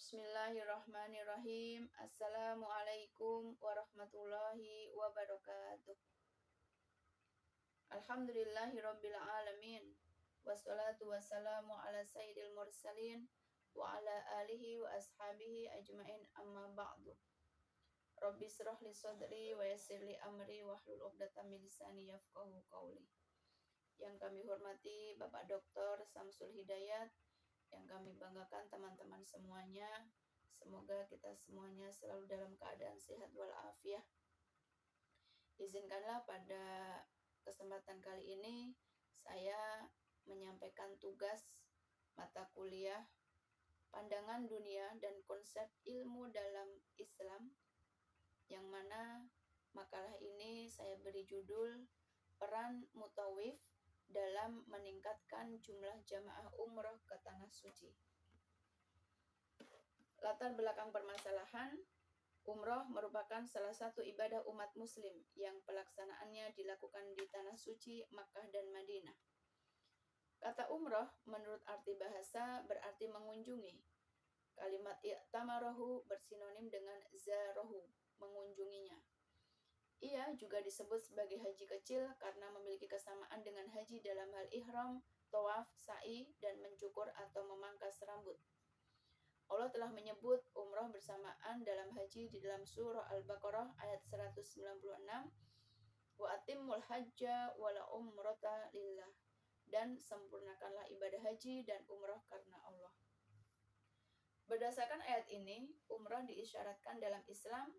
Bismillahirrahmanirrahim. Assalamualaikum warahmatullahi wabarakatuh. Alhamdulillahirabbil alamin. Wassalatu wassalamu ala sayyidil mursalin wa ala alihi wa ashabihi ajmain amma ba'du. Rabbi israh li sadri wa yassir li amri wahlul 'uqdatam min lisani yafqahu qawli. Yang kami hormati Bapak Dr. Samsul Hidayat, yang kami banggakan teman-teman semuanya. Semoga kita semuanya selalu dalam keadaan sehat walafiat. Izinkanlah pada kesempatan kali ini saya menyampaikan tugas mata kuliah Pandangan Dunia dan Konsep Ilmu dalam Islam, yang mana makalah ini saya beri judul Peran Mutawif dalam meningkatkan jumlah jamaah umroh ke Tanah Suci. Latar belakang permasalahan, umroh merupakan salah satu ibadah umat muslim yang pelaksanaannya dilakukan di Tanah Suci, Makkah dan Madinah. Kata umroh menurut arti bahasa berarti mengunjungi. Kalimat i'tamarahu bersinonim dengan zarahu, mengunjunginya. Ia juga disebut sebagai haji kecil karena memiliki kesamaan dengan haji dalam hal ihram, tawaf, sa'i, dan mencukur atau memangkas rambut. Allah telah menyebut umrah bersamaan dalam haji di dalam surah Al-Baqarah ayat 196, wa atimmul hajja wala umrata lillah, dan sempurnakanlah ibadah haji dan umrah karena Allah. Berdasarkan ayat ini, umrah diisyaratkan dalam Islam,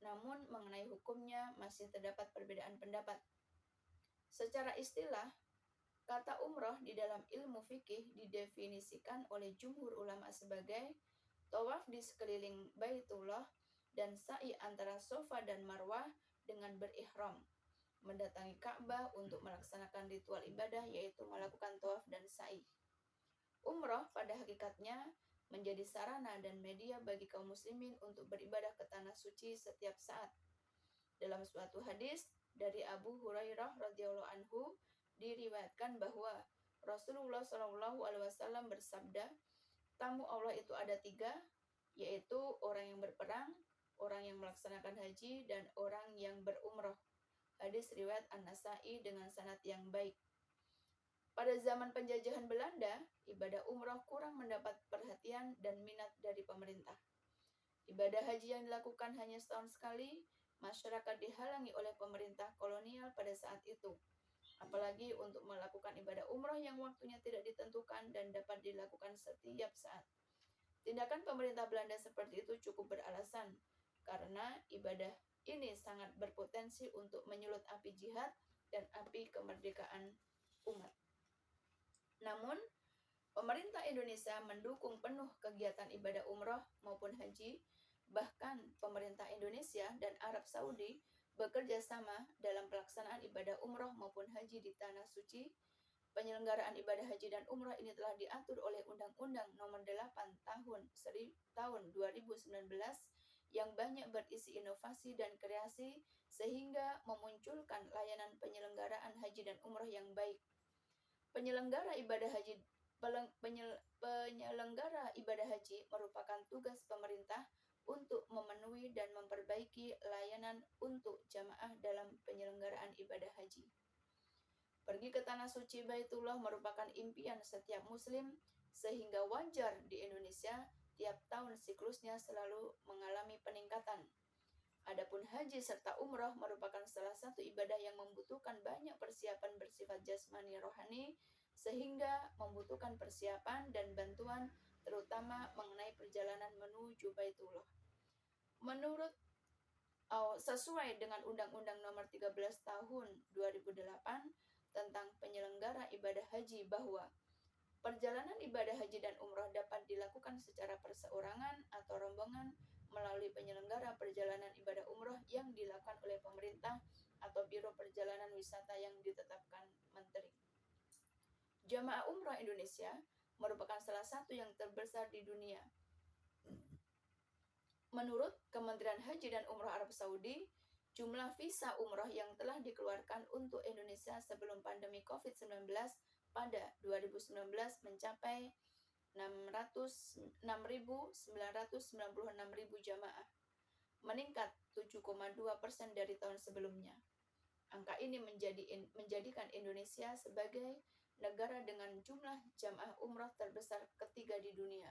namun mengenai hukumnya masih terdapat perbedaan pendapat. Secara istilah, kata umrah di dalam ilmu fikih didefinisikan oleh jumhur ulama sebagai tawaf di sekeliling Baitullah dan sa'i antara Safa dan Marwah dengan berihram, mendatangi Ka'bah untuk melaksanakan ritual ibadah yaitu melakukan tawaf dan sa'i. Umrah pada hakikatnya menjadi sarana dan media bagi kaum muslimin untuk beribadah ke tanah suci setiap saat. Dalam suatu hadis dari Abu Hurairah radhiyallahu anhu diriwayatkan bahwa Rasulullah SAW bersabda, tamu Allah itu ada 3, yaitu orang yang berperang, orang yang melaksanakan haji, dan orang yang berumrah. Hadis riwayat An-Nasa'i dengan sanad yang baik. Pada zaman penjajahan Belanda, ibadah umrah kurang mendapat perhatian dan minat dari pemerintah. Ibadah haji yang dilakukan hanya setahun sekali, masyarakat dihalangi oleh pemerintah kolonial pada saat itu. Apalagi untuk melakukan ibadah umrah yang waktunya tidak ditentukan dan dapat dilakukan setiap saat. Tindakan pemerintah Belanda seperti itu cukup beralasan, karena ibadah ini sangat berpotensi untuk menyulut api jihad dan api kemerdekaan umat. Namun, pemerintah Indonesia mendukung penuh kegiatan ibadah umrah maupun haji. Bahkan pemerintah Indonesia dan Arab Saudi bekerja sama dalam pelaksanaan ibadah umrah maupun haji di Tanah Suci. Penyelenggaraan ibadah haji dan umrah ini telah diatur oleh Undang-Undang Nomor 8 Tahun 2019 yang banyak berisi inovasi dan kreasi sehingga memunculkan layanan penyelenggaraan haji dan umrah yang baik. Penyelenggara ibadah haji merupakan tugas pemerintah untuk memenuhi dan memperbaiki layanan untuk jamaah dalam penyelenggaraan ibadah haji. Pergi ke Tanah Suci Baitullah merupakan impian setiap muslim, sehingga wajar di Indonesia tiap tahun siklusnya selalu mengalami peningkatan. Adapun haji serta umrah merupakan salah satu ibadah yang membutuhkan banyak persiapan bersifat jasmani rohani, sehingga membutuhkan persiapan dan bantuan terutama mengenai perjalanan menuju Baitullah. Sesuai dengan Undang-Undang Nomor 13 Tahun 2008 tentang penyelenggara ibadah haji, bahwa perjalanan ibadah haji dan umrah dapat dilakukan secara perseorangan atau rombongan melalui penyelenggara perjalanan ibadah umrah yang dilakukan oleh pemerintah atau biro perjalanan wisata yang ditetapkan menteri. Jamaah umrah Indonesia merupakan salah satu yang terbesar di dunia. Menurut Kementerian Haji dan Umrah Arab Saudi, jumlah visa umrah yang telah dikeluarkan untuk Indonesia sebelum pandemi COVID-19 pada 2019 mencapai jamaah, meningkat 7,2% dari tahun sebelumnya. Angka ini menjadikan Indonesia sebagai negara dengan jumlah jamaah umroh terbesar ketiga di dunia.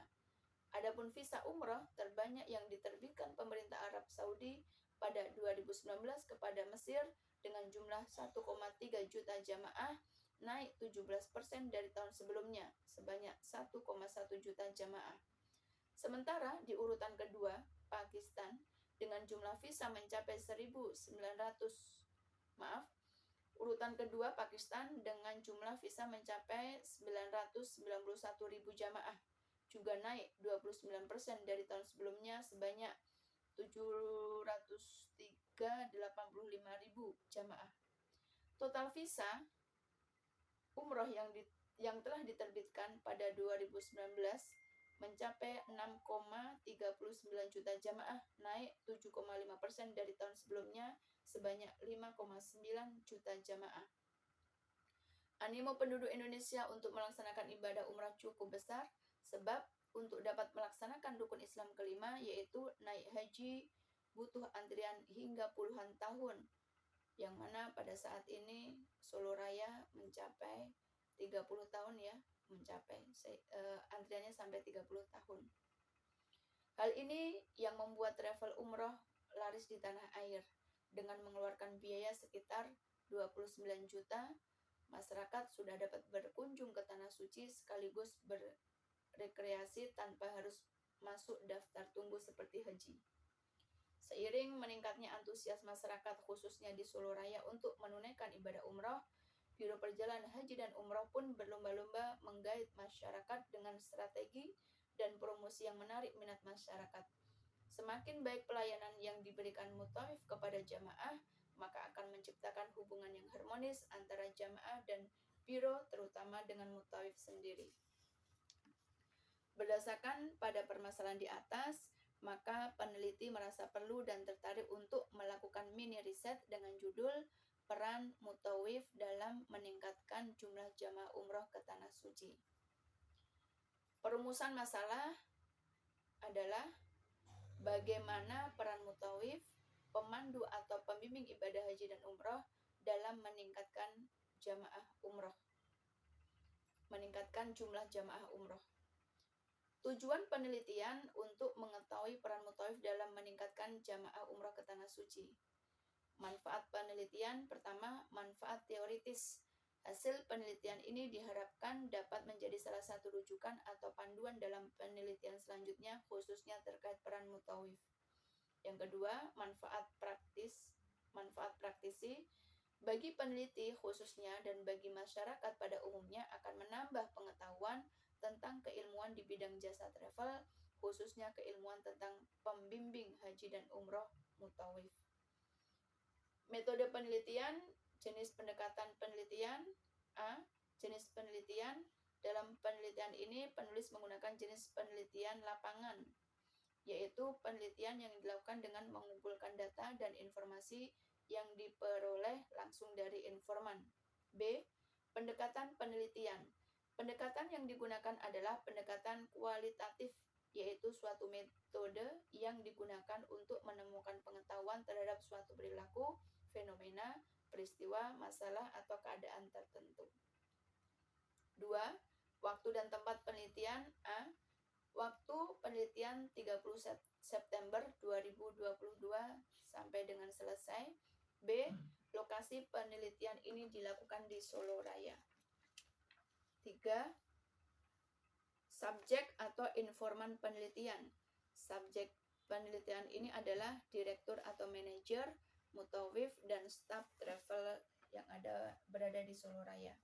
Adapun visa umroh terbanyak yang diterbitkan pemerintah Arab Saudi pada 2019 kepada Mesir dengan jumlah 1,3 juta jamaah, naik 17% dari tahun sebelumnya, sebanyak 1,1 juta jamaah. Sementara di urutan kedua, Pakistan dengan jumlah visa mencapai 1.900. Urutan kedua Pakistan dengan jumlah visa mencapai 991.000 jamaah, juga naik 29% dari tahun sebelumnya sebanyak 785.000 jamaah. Total visa umroh yang telah diterbitkan pada 2019 mencapai 6,39 juta jamaah, naik 7,5% dari tahun sebelumnya sebanyak 5,9 juta jamaah. Animo penduduk Indonesia untuk melaksanakan ibadah umrah cukup besar, sebab untuk dapat melaksanakan rukun Islam kelima, yaitu naik haji, butuh antrian hingga puluhan tahun, yang mana pada saat ini Solo Raya mencapai 30 tahun ya, antriannya sampai 30 tahun. Hal ini yang membuat travel umroh laris di tanah air. Dengan mengeluarkan biaya sekitar 29 juta, masyarakat sudah dapat berkunjung ke Tanah Suci sekaligus berrekreasi tanpa harus masuk daftar tunggu seperti haji. Seiring meningkatnya antusias masyarakat khususnya di Solo Raya untuk menunaikan ibadah umroh, Biro Perjalanan Haji dan Umroh pun berlomba-lomba menggait masyarakat dengan strategi dan promosi yang menarik minat masyarakat. Semakin baik pelayanan yang diberikan mutawif kepada jamaah, maka akan menciptakan hubungan yang harmonis antara jamaah dan biro, terutama dengan mutawif sendiri. Berdasarkan pada permasalahan di atas, maka peneliti merasa perlu dan tertarik untuk melakukan mini riset dengan judul Peran Mutawif dalam Meningkatkan Jumlah Jamaah Umroh ke Tanah Suci. Perumusan masalah adalah bagaimana peran mutawif, pemandu atau pembimbing ibadah haji dan umroh dalam meningkatkan jumlah jamaah umroh. Tujuan penelitian untuk mengetahui peran mutawif dalam meningkatkan jamaah umroh ke Tanah Suci. Manfaat penelitian pertama, manfaat teoritis. Hasil penelitian ini diharapkan dapat menjadi salah satu rujukan atau panduan dalam penelitian selanjutnya, khususnya terkait peran mutawif. Yang kedua, manfaat praktisi. Bagi peneliti khususnya dan bagi masyarakat pada umumnya akan menambah pengetahuan tentang keilmuan di bidang jasa travel, khususnya keilmuan tentang pembimbing haji dan umroh mutawif. Metode penelitian, jenis pendekatan penelitian. A. Jenis penelitian. Dalam penelitian ini penulis menggunakan jenis penelitian lapangan, yaitu penelitian yang dilakukan dengan mengumpulkan data dan informasi yang diperoleh langsung dari informan. B. Pendekatan penelitian. Pendekatan yang digunakan adalah pendekatan kualitatif, yaitu suatu metode yang digunakan untuk menemukan pengetahuan terhadap suatu perilaku, fenomena, peristiwa, masalah, atau keadaan tertentu. 2. Waktu dan tempat penelitian. A. Waktu penelitian 30 September 2022 sampai dengan selesai. B. Lokasi penelitian ini dilakukan di Solo Raya. 3. Subjek atau informan penelitian. Subjek penelitian ini adalah direktur atau manajer, mutawif, dan staf travel yang berada di Solo Raya.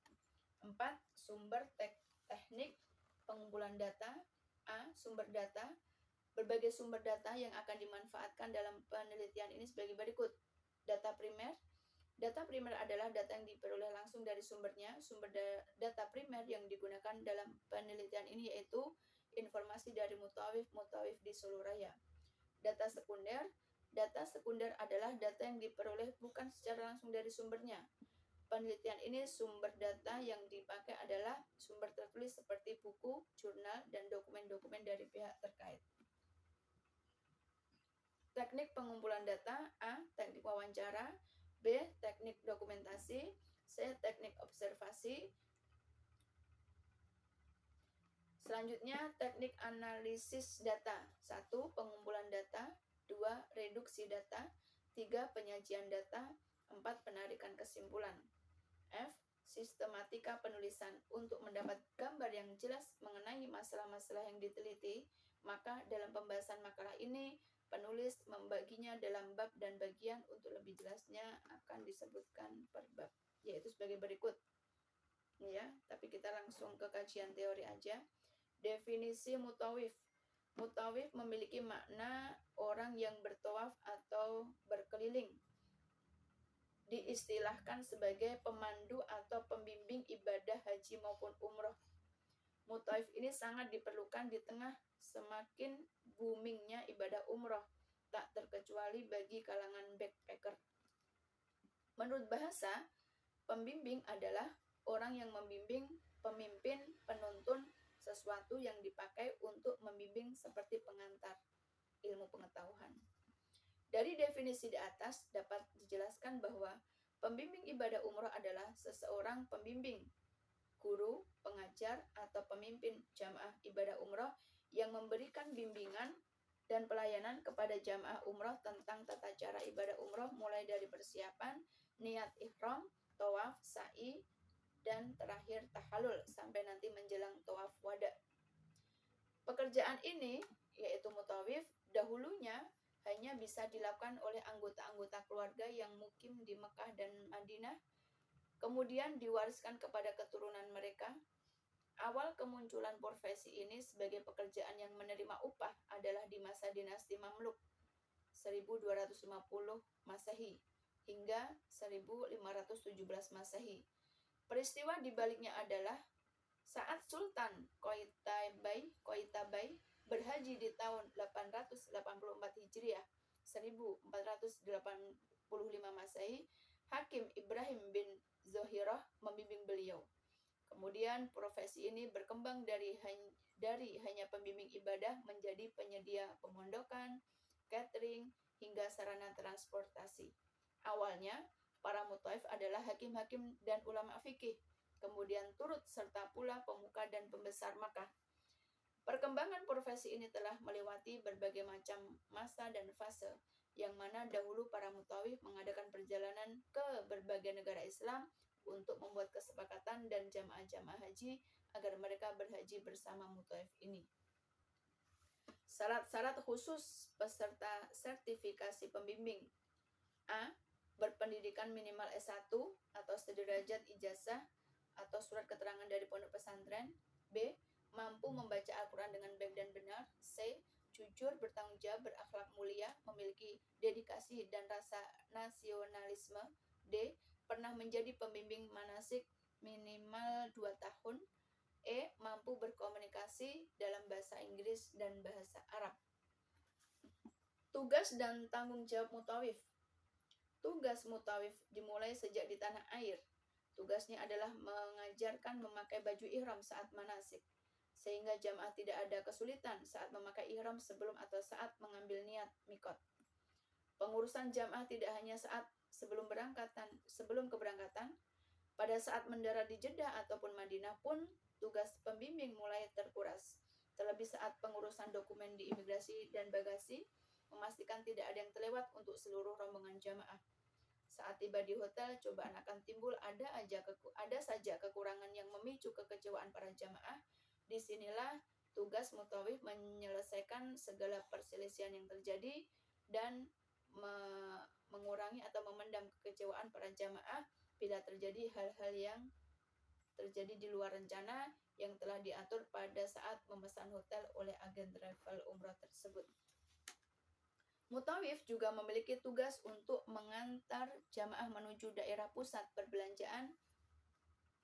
4. Sumber teknik pengumpulan data. A. Sumber data. Berbagai sumber data yang akan dimanfaatkan dalam penelitian ini sebagai berikut. Data primer. Data primer adalah data yang diperoleh langsung dari sumbernya. Sumber data primer yang digunakan dalam penelitian ini yaitu informasi dari mutawif di Solo Raya. Data sekunder. Data sekunder adalah data yang diperoleh bukan secara langsung dari sumbernya. penelitian ini sumber data yang dipakai adalah sumber tertulis seperti buku, jurnal, dan dokumen-dokumen dari pihak terkait. Teknik pengumpulan data: A. Teknik wawancara, B. Teknik dokumentasi, C. Teknik observasi. Selanjutnya, teknik analisis data. 1. Pengumpulan data, 2. Reduksi data, 3. Penyajian data, 4. Penarikan kesimpulan. F. Sistematika penulisan. Untuk mendapat gambar yang jelas mengenai masalah-masalah yang diteliti, maka dalam pembahasan makalah ini, penulis membaginya dalam bab dan bagian. Untuk lebih jelasnya akan disebutkan per bab, yaitu sebagai berikut. Ya, tapi kita langsung ke kajian teori aja. Definisi mutawif. Mutawif memiliki makna orang yang bertawaf atau berkeliling. Diistilahkan sebagai pemandu atau pembimbing ibadah haji maupun umroh. Mutawif ini sangat diperlukan di tengah semakin boomingnya ibadah umroh, tak terkecuali bagi kalangan backpacker. Menurut bahasa, pembimbing adalah orang yang membimbing, pemimpin, penuntun sesuatu yang dipakai untuk membimbing seperti pengantar ilmu pengetahuan. Dari definisi di atas dapat dijelaskan bahwa pembimbing ibadah umroh adalah seseorang pembimbing, guru, pengajar, atau pemimpin jamaah ibadah umroh yang memberikan bimbingan dan pelayanan kepada jamaah umroh tentang tata cara ibadah umroh mulai dari persiapan, niat ihram, tawaf, sa'i, dan terakhir tahallul sampai nanti menjelang tawaf wada. Pekerjaan ini, yaitu mutawif, dahulunya hanya bisa dilakukan oleh anggota-anggota keluarga yang mukim di Mekah dan Madinah, kemudian diwariskan kepada keturunan mereka. Awal kemunculan profesi ini sebagai pekerjaan yang menerima upah adalah di masa dinasti Mamluk 1250 Masehi hingga 1517 Masehi. Peristiwa di baliknya adalah saat Sultan Qaitbay berhaji di tahun 884 Hijriah 1485 Masehi, Hakim Ibrahim bin Zohirah membimbing beliau. Kemudian profesi ini berkembang dari hanya pembimbing ibadah menjadi penyedia pemondokan, catering, hingga sarana transportasi. Awalnya, para mutawif adalah hakim-hakim dan ulama fikih, kemudian turut serta pula pemuka dan pembesar Makkah. Perkembangan profesi ini telah melewati berbagai macam masa dan fase, yang mana dahulu para mutawif mengadakan perjalanan ke berbagai negara Islam untuk membuat kesepakatan dan jamaah-jamaah haji agar mereka berhaji bersama mutawif ini. Syarat-syarat khusus peserta sertifikasi pembimbing. A. Berpendidikan minimal S1 atau sederajat ijazah atau surat keterangan dari pondok pesantren. B. Mampu membaca Al-Quran dengan baik dan benar. C. Jujur, bertanggung jawab, berakhlak mulia, memiliki dedikasi dan rasa nasionalisme. D. Pernah menjadi pembimbing manasik minimal 2 tahun. E. Mampu berkomunikasi dalam bahasa Inggris dan bahasa Arab. Tugas dan tanggung jawab mutawif. Tugas mutawif dimulai sejak di tanah air. Tugasnya adalah mengajarkan memakai baju ihram saat manasik, sehingga jamaah tidak ada kesulitan saat memakai ihram sebelum atau saat mengambil niat mikot. Pengurusan jamaah tidak hanya saat sebelum keberangkatan, pada saat mendarat di Jeddah ataupun Madinah pun tugas pembimbing mulai terkuras. Terlebih saat pengurusan dokumen di imigrasi dan bagasi, memastikan tidak ada yang terlewat untuk seluruh rombongan jamaah. Saat tiba di hotel, cobaan akan timbul, ada saja kekurangan yang memicu kekecewaan para jamaah. Disinilah tugas mutawif menyelesaikan segala perselisihan yang terjadi dan mengurangi atau memendam kekecewaan para jamaah bila terjadi hal-hal yang terjadi di luar rencana yang telah diatur pada saat memesan hotel oleh agen travel umrah tersebut. Mutawif juga memiliki tugas untuk mengantar jamaah menuju daerah pusat perbelanjaan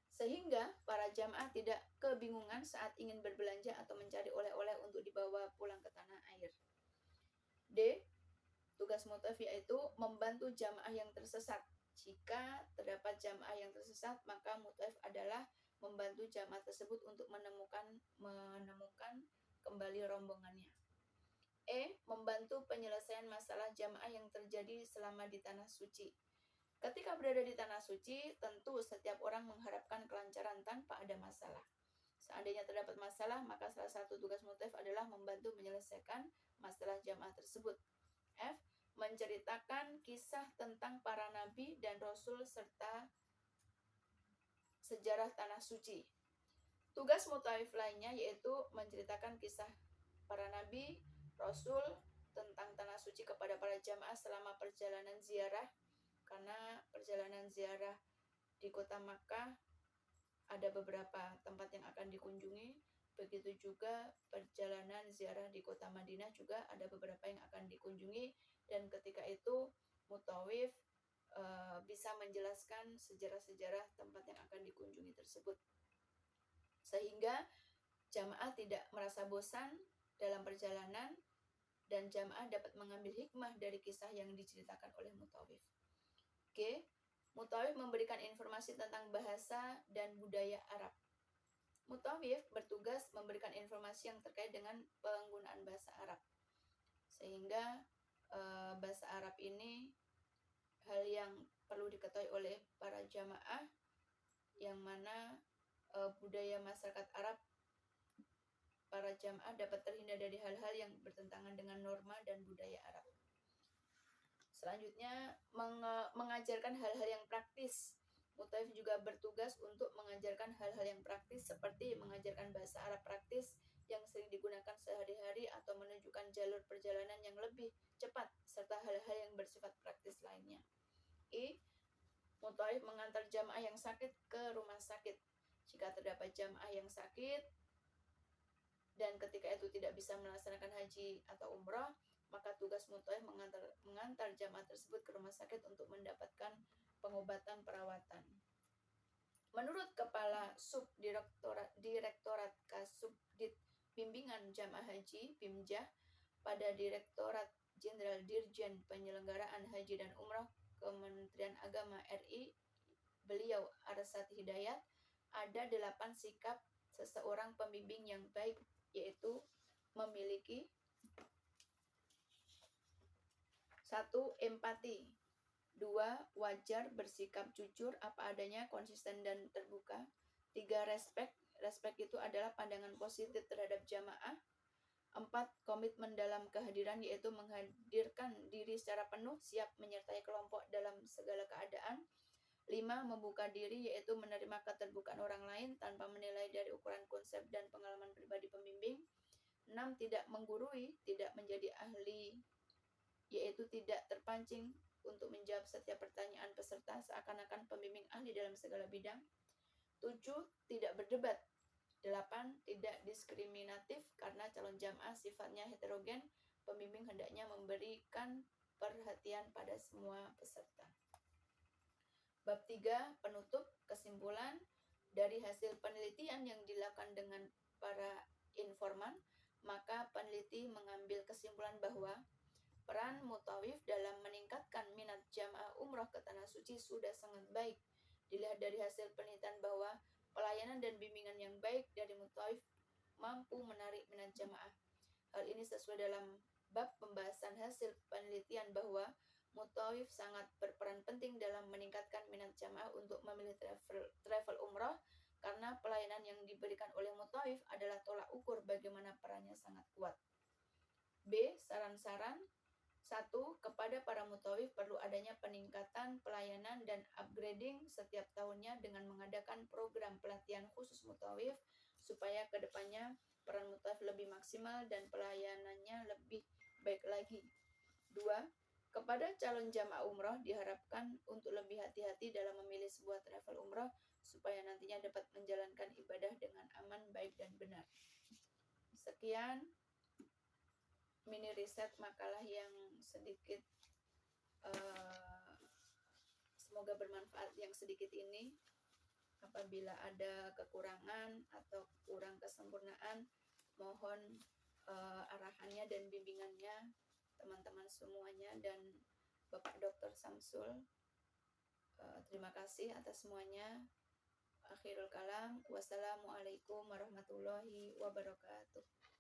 sehingga para jamaah tidak kebingungan saat ingin berbelanja atau mencari oleh-oleh untuk dibawa pulang ke tanah air. D. Tugas mutawif yaitu membantu jamaah yang tersesat. Jika terdapat jamaah yang tersesat, maka mutawif adalah membantu jamaah tersebut untuk menemukan kembali rombongannya. Membantu penyelesaian masalah jamaah yang terjadi selama di tanah suci. Ketika berada di tanah suci, tentu setiap orang mengharapkan kelancaran tanpa ada masalah. Seandainya terdapat masalah, maka salah satu tugas mutawif adalah membantu menyelesaikan masalah jamaah tersebut. Menceritakan kisah tentang para nabi dan rasul serta sejarah tanah suci. Tugas mutawif lainnya yaitu menceritakan kisah para nabi, rasul, tentang tanah suci kepada para jamaah selama perjalanan ziarah, karena perjalanan ziarah di kota Makkah ada beberapa tempat yang akan dikunjungi. Begitu juga perjalanan ziarah di kota Madinah juga ada beberapa yang akan dikunjungi, dan ketika itu mutawif bisa menjelaskan sejarah-sejarah tempat yang akan dikunjungi tersebut, sehingga jamaah tidak merasa bosan dalam perjalanan dan jamaah dapat mengambil hikmah dari kisah yang diceritakan oleh mutawif. Mutawif memberikan informasi tentang bahasa dan budaya Arab. Mutawif bertugas memberikan informasi yang terkait dengan penggunaan bahasa Arab, sehingga bahasa Arab ini hal yang perlu diketahui oleh para jamaah, yang mana budaya masyarakat Arab, para jamaah dapat terhindar dari hal-hal yang bertentangan dengan norma dan budaya Arab. Selanjutnya, mengajarkan hal-hal yang praktis. Mutawif juga bertugas untuk mengajarkan hal-hal yang praktis seperti mengajarkan bahasa Arab praktis yang sering digunakan sehari-hari atau menunjukkan jalur perjalanan yang lebih cepat serta hal-hal yang bersifat praktis lainnya. Mutawif mengantar jamaah yang sakit ke rumah sakit. Jika terdapat jamaah yang sakit dan ketika itu tidak bisa melaksanakan haji atau umrah, maka tugas mutawif mengantar jamaah tersebut ke rumah sakit untuk mendapatkan pengobatan perawatan. Menurut Kepala Direktorat Kasubdit Bimbingan Jamaah Haji (Bimjah) pada Direktorat Jenderal Dirjen Penyelenggaraan Haji dan Umrah Kementerian Agama RI, beliau Arsad Hidayat, ada 8 sikap seseorang pembimbing yang baik, yaitu memiliki 1. Empati. 2. Wajar, bersikap jujur, apa adanya, konsisten dan terbuka. 3. Respek. Respek itu adalah pandangan positif terhadap jamaah. 4. Komitmen dalam kehadiran, yaitu menghadirkan diri secara penuh, siap menyertai kelompok dalam segala keadaan. 5. Membuka diri, yaitu menerima keterbukaan orang lain tanpa menilai dari ukuran konsep dan pengalaman pribadi pembimbing. 6. Tidak menggurui, tidak menjadi ahli, yaitu tidak terpancing untuk menjawab setiap pertanyaan peserta seakan-akan pembimbing ahli dalam segala bidang. 7. Tidak berdebat. 8. Tidak diskriminatif, karena calon jamaah sifatnya heterogen, pembimbing hendaknya memberikan perhatian pada semua peserta. Bab 3. Penutup. Kesimpulan. Dari hasil penelitian yang dilakukan dengan para informan, maka peneliti mengambil kesimpulan bahwa peran mutawif dalam meningkatkan minat jamaah umroh ke tanah suci sudah sangat baik. Dilihat dari hasil penelitian bahwa pelayanan dan bimbingan yang baik dari mutawif mampu menarik minat jamaah. Hal ini sesuai dalam bab pembahasan hasil penelitian bahwa mutawif sangat berperan penting dalam meningkatkan minat jamaah untuk memilih travel umroh, karena pelayanan yang diberikan oleh mutawif adalah tolak ukur bagaimana perannya sangat kuat. B. Saran-saran. 1. Kepada para mutawif perlu adanya peningkatan pelayanan dan upgrading setiap tahunnya dengan mengadakan program pelatihan khusus mutawif supaya kedepannya peran mutawif lebih maksimal dan pelayanannya lebih baik lagi. 2. Kepada calon jamaah umroh diharapkan untuk lebih hati-hati dalam memilih sebuah travel umroh supaya nantinya dapat menjalankan ibadah dengan aman, baik, dan benar. Sekian mini riset makalah yang sedikit semoga bermanfaat yang sedikit ini. Apabila ada kekurangan atau kurang kesempurnaan, mohon arahannya dan bimbingannya teman-teman semuanya dan Bapak Dr. Samsul. Terima kasih atas semuanya. Akhirul kalam. Wassalamualaikum warahmatullahi wabarakatuh.